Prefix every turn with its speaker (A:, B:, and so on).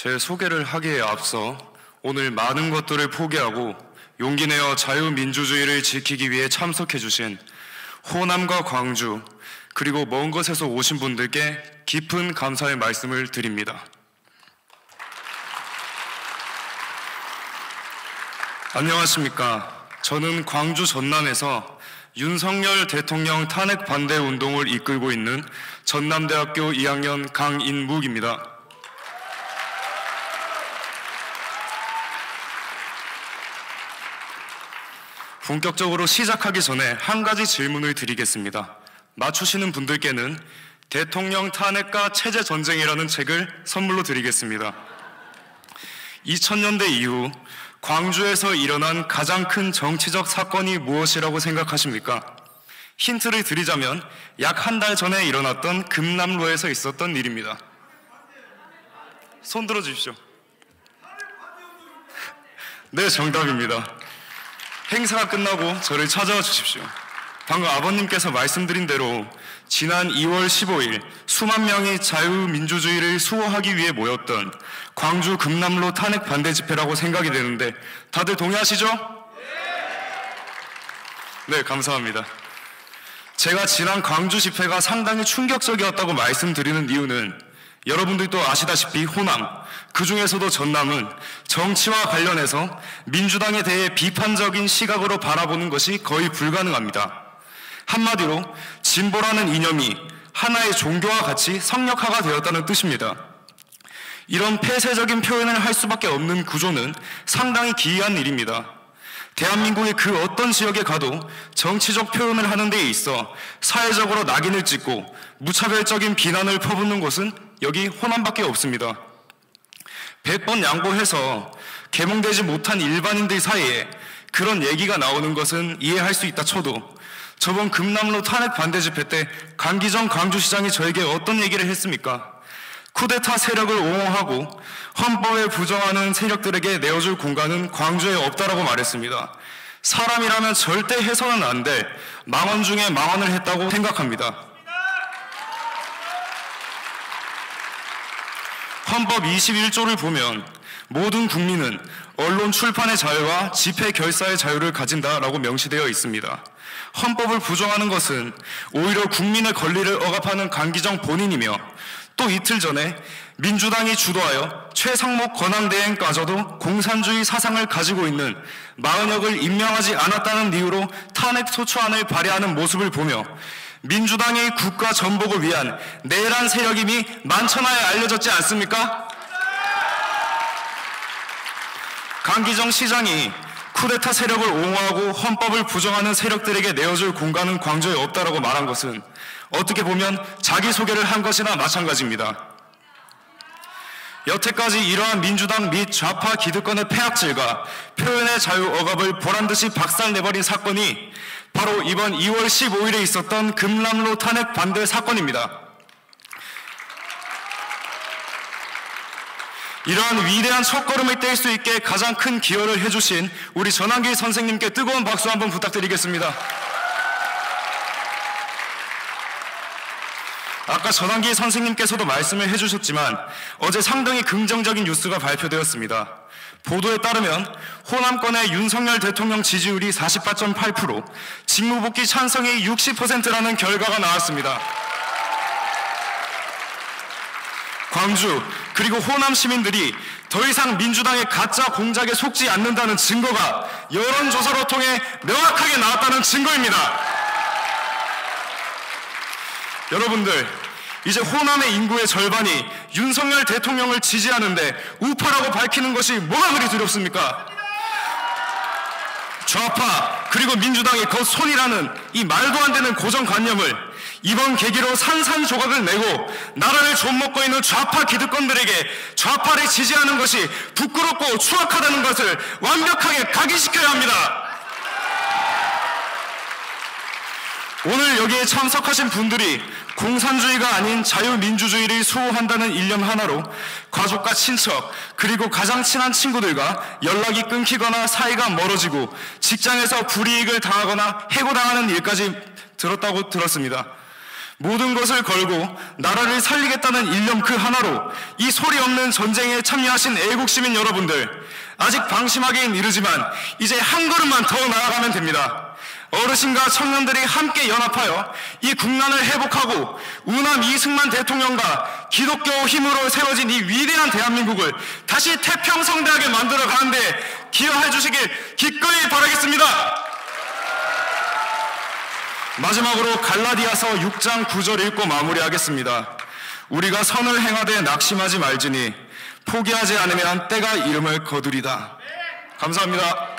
A: 제 소개를 하기에 앞서 오늘 많은 것들을 포기하고 용기 내어 자유민주주의를 지키기 위해 참석해주신 호남과 광주 그리고 먼 곳에서 오신 분들께 깊은 감사의 말씀을 드립니다. 안녕하십니까. 저는 광주 전남에서 윤석열 대통령 탄핵 반대 운동을 이끌고 있는 전남대학교 2학년 강인묵입니다. 본격적으로 시작하기 전에 한 가지 질문을 드리겠습니다. 맞추시는 분들께는 대통령 탄핵과 체제 전쟁이라는 책을 선물로 드리겠습니다. 2000년대 이후 광주에서 일어난 가장 큰 정치적 사건이 무엇이라고 생각하십니까? 힌트를 드리자면 약 한 달 전에 일어났던 금남로에서 있었던 일입니다. 손 들어주십시오. 네, 정답입니다. 행사가 끝나고 저를 찾아와 주십시오. 방금 아버님께서 말씀드린 대로 지난 2월 15일 수만 명이 자유민주주의를 수호하기 위해 모였던 광주 금남로 탄핵 반대 집회라고 생각이 되는데 다들 동의하시죠? 네, 감사합니다. 제가 지난 광주 집회가 상당히 충격적이었다고 말씀드리는 이유는 여러분들도 아시다시피 호남, 그 중에서도 전남은 정치와 관련해서 민주당에 대해 비판적인 시각으로 바라보는 것이 거의 불가능합니다. 한마디로 진보라는 이념이 하나의 종교와 같이 성역화가 되었다는 뜻입니다. 이런 폐쇄적인 표현을 할 수밖에 없는 구조는 상당히 기이한 일입니다. 대한민국의 그 어떤 지역에 가도 정치적 표현을 하는 데 있어 사회적으로 낙인을 찍고 무차별적인 비난을 퍼붓는 곳은 여기 호남밖에 없습니다. 100번 양보해서 개몽되지 못한 일반인들 사이에 그런 얘기가 나오는 것은 이해할 수 있다 쳐도 저번 금남로 탄핵 반대 집회 때 강기정 광주시장이 저에게 어떤 얘기를 했습니까? 쿠데타 세력을 옹호하고 헌법에 부정하는 세력들에게 내어줄 공간은 광주에 없다라고 말했습니다. 사람이라면 절대 해서는 안 될 망언 중에 망언을 했다고 생각합니다. 헌법 21조를 보면 모든 국민은 언론 출판의 자유와 집회 결사의 자유를 가진다라고 명시되어 있습니다. 헌법을 부정하는 것은 오히려 국민의 권리를 억압하는 강기정 본인이며 또 이틀 전에 민주당이 주도하여 최상목 권한대행까지도 공산주의 사상을 가지고 있는 마은혁을 임명하지 않았다는 이유로 탄핵 소추안을 발의하는 모습을 보며 민주당의 국가 전복을 위한 내란 세력임이 만천하에 알려졌지 않습니까? 강기정 시장이 쿠데타 세력을 옹호하고 헌법을 부정하는 세력들에게 내어줄 공간은 광주에 없다라고 말한 것은 어떻게 보면 자기소개를 한 것이나 마찬가지입니다. 여태까지 이러한 민주당 및 좌파 기득권의 폐악질과 표현의 자유 억압을 보란듯이 박살내버린 사건이 바로 이번 2월 15일에 있었던 금남로 탄핵 반대 사건입니다. 이러한 위대한 첫걸음을 뗄 수 있게 가장 큰 기여를 해주신 우리 전한길 선생님께 뜨거운 박수 한번 부탁드리겠습니다. 아까 전한길 선생님께서도 말씀을 해주셨지만 어제 상당히 긍정적인 뉴스가 발표되었습니다. 보도에 따르면 호남권의 윤석열 대통령 지지율이 48.8%, 직무복귀 찬성이 60%라는 결과가 나왔습니다. 광주 그리고 호남 시민들이 더 이상 민주당의 가짜 공작에 속지 않는다는 증거가 여론조사로 통해 명확하게 나왔다는 증거입니다. 여러분들, 이제 호남의 인구의 절반이 윤석열 대통령을 지지하는데 우파라고 밝히는 것이 뭐가 그리 두렵습니까? 좌파 그리고 민주당의 겉손이라는 이 말도 안 되는 고정관념을 이번 계기로 산산조각을 내고 나라를 좀먹고 있는 좌파 기득권들에게 좌파를 지지하는 것이 부끄럽고 추악하다는 것을 완벽하게 각인시켜야 합니다. 오늘 여기에 참석하신 분들이 공산주의가 아닌 자유민주주의를 수호한다는 일념 하나로 가족과 친척 그리고 가장 친한 친구들과 연락이 끊기거나 사이가 멀어지고 직장에서 불이익을 당하거나 해고당하는 일까지 들었다고 들었습니다. 모든 것을 걸고 나라를 살리겠다는 일념 그 하나로 이 소리 없는 전쟁에 참여하신 애국 시민 여러분들, 아직 방심하기는 이르지만 이제 한 걸음만 더 나아가면 됩니다. 어르신과 청년들이 함께 연합하여 이 국난을 회복하고 우남 이승만 대통령과 기독교 힘으로 세워진 이 위대한 대한민국을 다시 태평성대하게 만들어 가는데 기여해 주시길 기꺼이 바라겠습니다. 마지막으로 갈라디아서 6장 9절 읽고 마무리하겠습니다. 우리가 선을 행하되 낙심하지 말지니 포기하지 않으면 때가 이름을 거두리다. 감사합니다.